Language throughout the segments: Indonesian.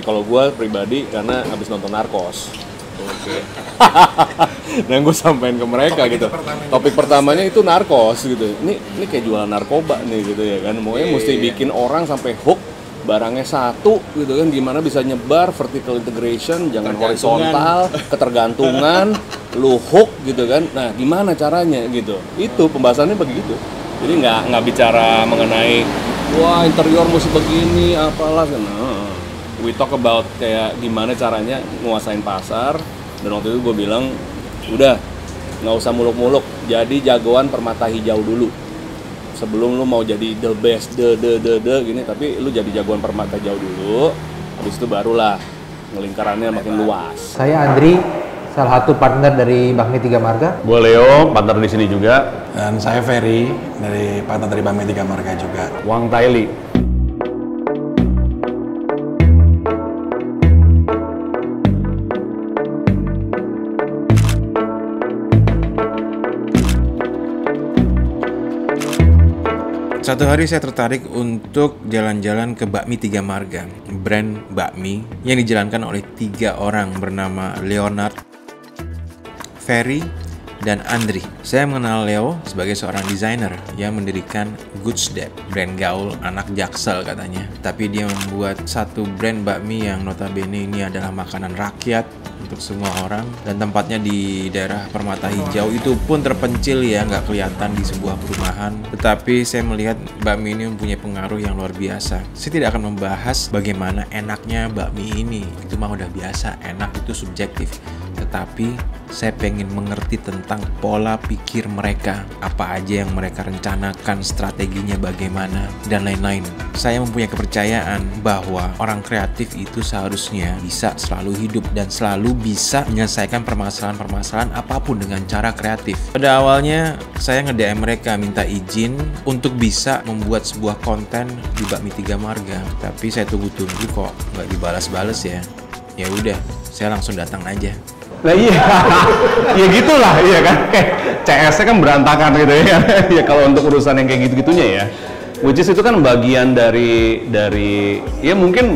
Kalau gue pribadi karena habis nonton Narcos. Oke. Dan gue sampein ke mereka gitu. Topik pertamanya itu narkos gitu. Ini kayak jualan narkoba nih gitu ya kan. Maunya mesti bikin orang sampai hook, barangnya satu gitu kan, gimana bisa nyebar, vertical integration, jangan horizontal, ketergantungan, lu hook gitu kan. Nah, gimana caranya gitu. Itu pembahasannya begitu. Jadi nggak bicara mengenai wah interior mesti begini apalah kan. We talk about kayak gimana caranya nguasain pasar. Dan waktu itu gue bilang udah nggak usah muluk-muluk, jadi jagoan permata hijau dulu sebelum lu mau jadi the best gini, tapi lu jadi jagoan permata hijau dulu, habis itu barulah ngelingkarannya makin luas. Saya Andri, salah satu partner dari Bakmi Tiga Marga. Gue Leo, partner di sini juga. Dan saya Ferry, dari partner dari Bakmi Tiga Marga juga. Wang Taili. Satu hari saya tertarik untuk jalan-jalan ke Bakmi Tiga Marga, brand bakmi yang dijalankan oleh 3 orang bernama Leonard, Ferry, dan Andri. Saya mengenal Leo sebagai seorang desainer yang mendirikan Goods Dep, brand gaul anak Jaksel katanya. Tapi dia membuat satu brand bakmi yang notabene ini adalah makanan rakyat untuk semua orang, dan tempatnya di daerah Permata Hijau, itu pun terpencil ya, nggak kelihatan di sebuah perumahan. Tetapi saya melihat bakmi ini mempunyai pengaruh yang luar biasa. Saya tidak akan membahas bagaimana enaknya bakmi ini, itu mah udah biasa, enak itu subjektif. Tetapi saya pengen mengerti tentang pola pikir mereka, apa aja yang mereka rencanakan, strateginya bagaimana, dan lain-lain. Saya mempunyai kepercayaan bahwa orang kreatif itu seharusnya bisa selalu hidup dan selalu bisa menyelesaikan permasalahan-permasalahan apapun dengan cara kreatif. Pada awalnya saya nge-DM mereka minta izin untuk bisa membuat sebuah konten di Bakmi Tiga Marga, tapi saya tunggu-tunggu kok nggak dibalas-balas ya. Ya udah, saya langsung datang aja. Nah iya, ya gitulah, iya kan, kayak CS-nya kan berantakan gitu ya. Ya kalau untuk urusan yang kayak gitu-gitunya ya, which is itu kan bagian dari ya mungkin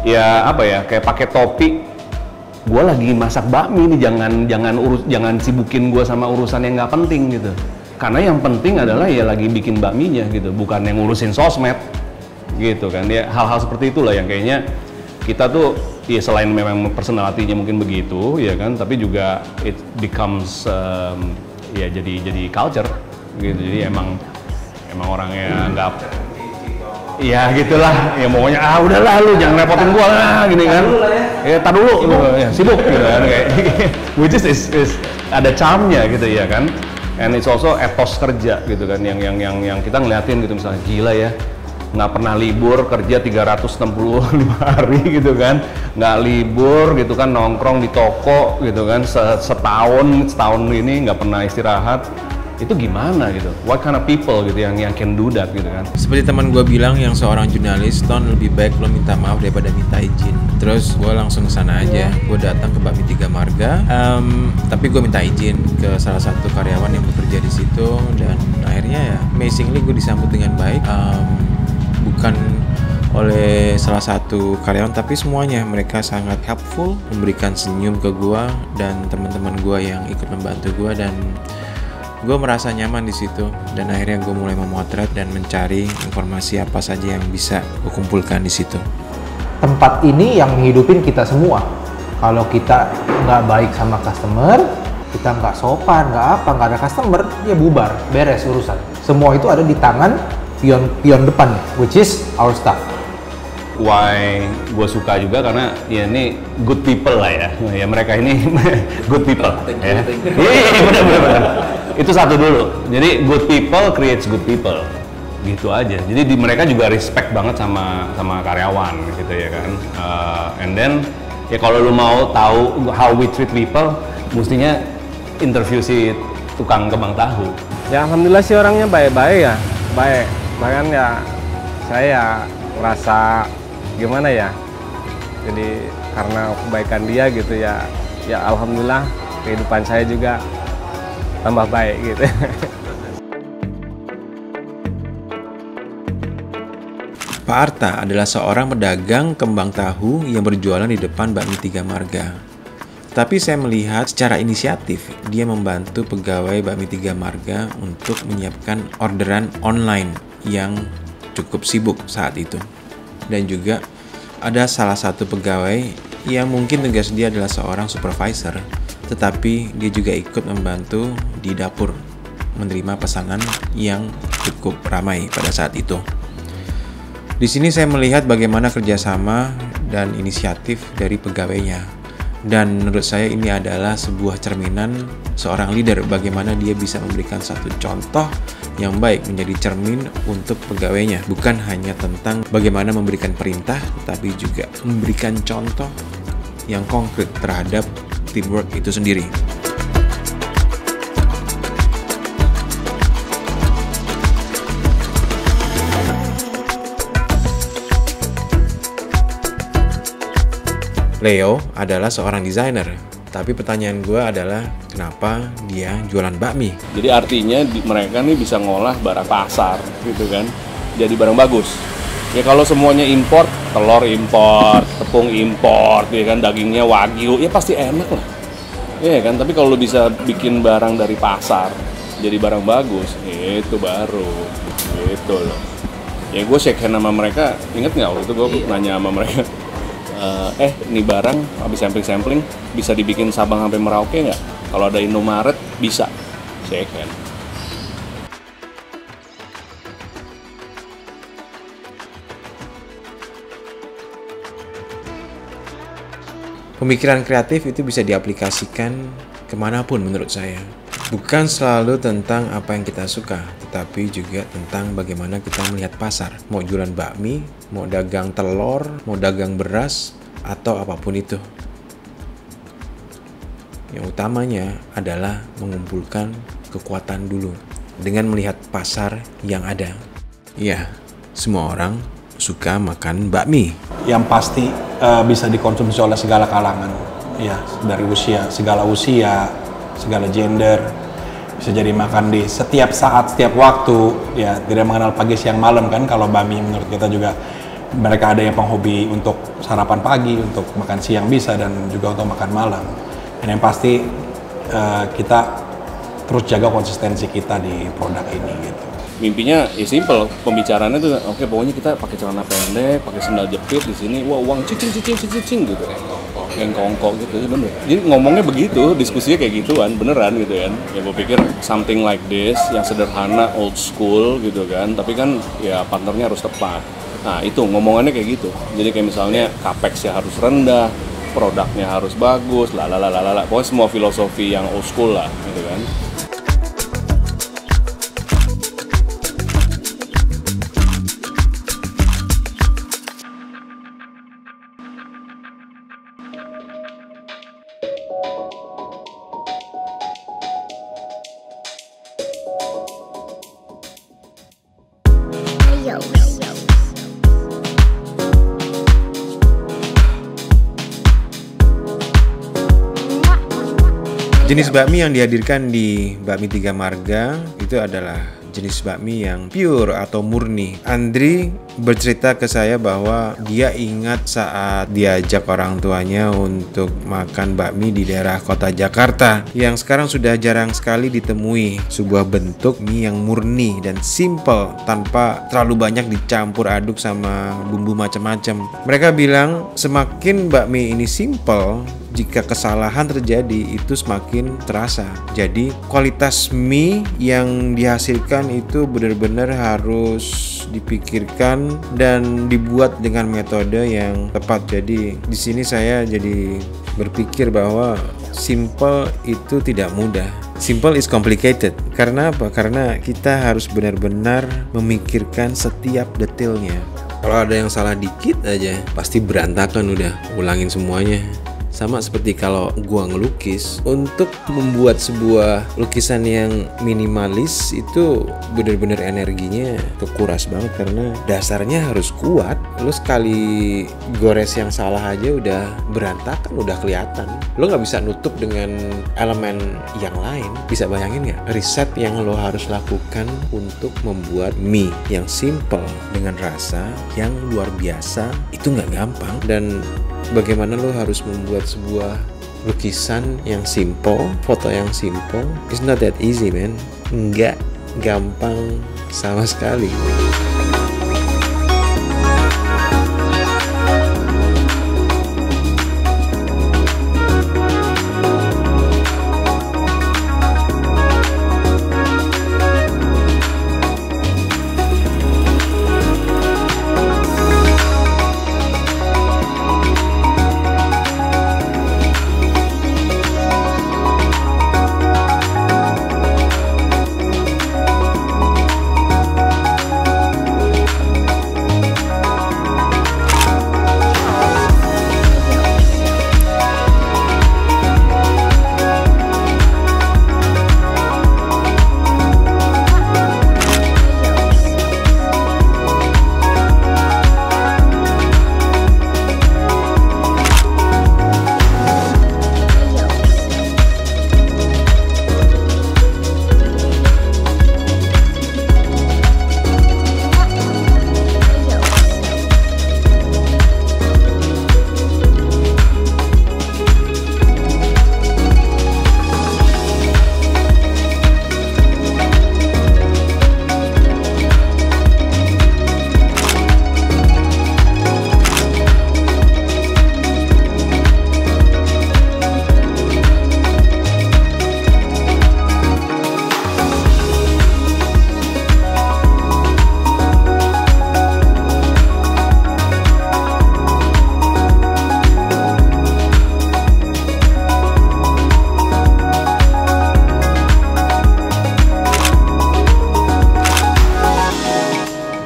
ya apa ya, kayak pakai topi. Gue lagi masak bakmi nih, jangan sibukin gue sama urusan yang nggak penting gitu. Karena yang penting adalah ya lagi bikin bakminya gitu, bukan yang ngurusin sosmed gitu kan. Ya hal-hal seperti itulah yang kayaknya kita tuh ya selain memang personality-nya mungkin begitu ya kan, tapi juga it becomes ya jadi culture gitu. Jadi emang orangnya nggak ya gitulah ya, pokoknya udahlah lu jangan repotin gua lah gini kan, ya tar dulu ya, sibuk gitu kan, kayak which is ada charmnya gitu ya kan, and it's also etos kerja gitu kan, yang kita ngeliatin gitu, misalnya gila ya, nggak pernah libur, kerja 365 hari gitu kan, nggak libur gitu kan, nongkrong di toko gitu kan, setahun ini nggak pernah istirahat. Itu gimana gitu? What kind of people gitu yang can do that gitu kan? Seperti teman gue bilang yang seorang jurnalis, Ton, lebih baik lo minta maaf daripada minta izin. Terus gue langsung kesana aja, gue datang ke Bakmi Tiga Marga, tapi gue minta izin ke salah satu karyawan yang bekerja di situ, dan akhirnya ya amazingly gue disambut dengan baik. Bukan oleh salah satu karyawan, tapi semuanya mereka sangat helpful, memberikan senyum ke gua dan teman-teman gua yang ikut membantu gua, dan gua merasa nyaman di situ. Dan akhirnya gua mulai memotret dan mencari informasi apa saja yang bisa gua kumpulkan di situ. Tempat ini yang menghidupin kita semua. Kalau kita nggak baik sama customer, kita nggak sopan, nggak ada customer, ya bubar, beres urusan. Semua itu ada di tangan pion depan, which is our staff. Why gue suka juga karena ya ini good people lah ya, ya mereka ini good people. Iya benar. Itu satu dulu. Jadi good people creates good people, gitu aja. Jadi mereka juga respect banget sama karyawan gitu ya kan. And then ya kalau lu mau tahu how we treat people, mestinya interview si tukang kembang tahu. Ya alhamdulillah sih orangnya baik-baik ya, baik. Bahkan ya saya merasa gimana ya, jadi karena kebaikan dia gitu ya alhamdulillah kehidupan saya juga tambah baik gitu. Pak Arta adalah seorang pedagang kembang tahu yang berjualan di depan Bakmi Tiga Marga. Tapi saya melihat secara inisiatif dia membantu pegawai Bakmi Tiga Marga untuk menyiapkan orderan online yang cukup sibuk saat itu. Dan juga ada salah satu pegawai yang mungkin tugas dia adalah seorang supervisor, tetapi dia juga ikut membantu di dapur menerima pesanan yang cukup ramai pada saat itu. Di sini saya melihat bagaimana kerjasama dan inisiatif dari pegawainya. Dan menurut saya ini adalah sebuah cerminan seorang leader, bagaimana dia bisa memberikan satu contoh yang baik menjadi cermin untuk pegawainya. Bukan hanya tentang bagaimana memberikan perintah, tapi juga memberikan contoh yang konkret terhadap teamwork itu sendiri. Leo adalah seorang desainer, tapi pertanyaan gue adalah kenapa dia jualan bakmi? Jadi artinya mereka nih bisa ngolah barang pasar gitu kan, jadi barang bagus. Ya kalau semuanya import, telur import, tepung import, ya kan, dagingnya wagyu, ya pasti enak lah. Iya kan, tapi kalau lo bisa bikin barang dari pasar, jadi barang bagus, itu baru, gitu loh. Ya gue shake hand sama mereka, inget nggak waktu itu gue nanya sama mereka, ini barang habis sampling bisa dibikin Sabang sampai Merauke nggak? Kalau ada Indomaret bisa, shake hand. Pemikiran kreatif itu bisa diaplikasikan kemanapun menurut saya. Bukan selalu tentang apa yang kita suka, tetapi juga tentang bagaimana kita melihat pasar. Mau jualan bakmi, mau dagang telur, mau dagang beras, atau apapun itu. Yang utamanya adalah mengumpulkan kekuatan dulu dengan melihat pasar yang ada. Ya, semua orang suka makan bakmi. Yang pasti bisa dikonsumsi oleh segala kalangan, ya, dari usia, segala gender, bisa jadi makan di setiap saat, setiap waktu, ya, tidak mengenal pagi, siang, malam kan. Kalau bakmi menurut kita juga, mereka ada yang penghobi untuk sarapan pagi, untuk makan siang bisa, dan juga untuk makan malam. Dan yang pasti kita terus jaga konsistensi kita di produk ini gitu. Mimpinya ya simple, pembicaraannya tuh oke, pokoknya kita pakai celana pendek, pakai sendal jepit di sini, wah uang cicing gitu, yang kongkong gitu, ya bener. Jadi ngomongnya begitu, diskusinya kayak gituan, beneran gitu kan. Ya gue pikir something like this, yang sederhana, old school gitu kan, tapi kan ya partnernya harus tepat. Nah itu ngomongannya kayak gitu. Jadi kayak misalnya capex-nya harus rendah, produknya harus bagus, pokoknya semua filosofi yang old school lah gitu kan. Jenis bakmi yang dihadirkan di Bakmi Tiga Marga itu adalah jenis bakmi yang pure atau murni. Andri bercerita ke saya bahwa dia ingat saat diajak orang tuanya untuk makan bakmi di daerah kota Jakarta yang sekarang sudah jarang sekali ditemui. Sebuah bentuk mie yang murni dan simple tanpa terlalu banyak dicampur aduk sama bumbu macam-macam. Mereka bilang semakin bakmi ini simple, jika kesalahan terjadi itu semakin terasa. Jadi kualitas mie yang dihasilkan itu benar-benar harus dipikirkan dan dibuat dengan metode yang tepat. Jadi di sini saya jadi berpikir bahwa simple itu tidak mudah. Simple is complicated. Karena apa? Karena kita harus benar-benar memikirkan setiap detailnya. Kalau ada yang salah dikit aja pasti berantakan udah. Ulangin semuanya. Sama seperti kalau gua ngelukis, untuk membuat sebuah lukisan yang minimalis itu bener-bener energinya kekuras banget karena dasarnya harus kuat. Lo sekali gores yang salah aja udah berantakan, udah kelihatan. Lo nggak bisa nutup dengan elemen yang lain. Bisa bayangin nggak riset yang lo harus lakukan untuk membuat mie yang simple dengan rasa yang luar biasa? Itu nggak gampang. Dan bagaimana lo harus membuat sebuah lukisan yang simple, foto yang simple. It's not that easy, man. Nggak gampang sama sekali.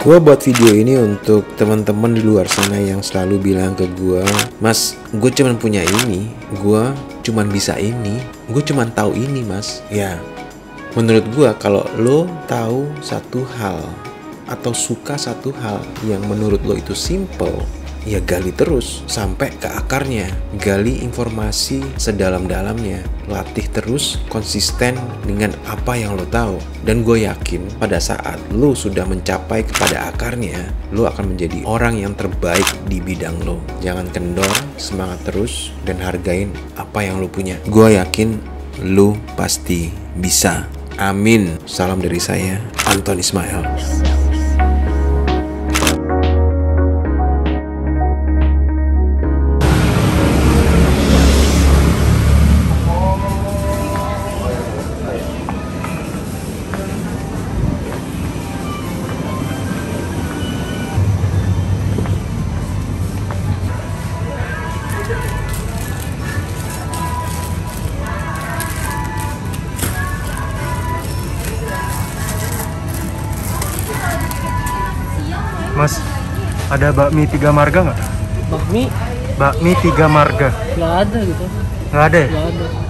Gue buat video ini untuk teman-teman di luar sana yang selalu bilang ke gue, "Mas, gue cuman punya ini, gue cuman bisa ini, gue cuman tahu ini, Mas." Ya, menurut gue kalau lo tahu satu hal atau suka satu hal yang menurut lo itu simple, ya gali terus sampai ke akarnya, gali informasi sedalam-dalamnya, latih terus konsisten dengan apa yang lo tahu. Dan gue yakin pada saat lo sudah mencapai kepada akarnya, lo akan menjadi orang yang terbaik di bidang lo. Jangan kendor, semangat terus dan hargain apa yang lo punya. Gue yakin lo pasti bisa. Amin. Salam dari saya, Anton Ismail. Mas, ada bakmi 3 marga nggak? Bakmi? Bakmi 3 marga. Nggak ada gitu. Nggak ada ya? Nggak ada.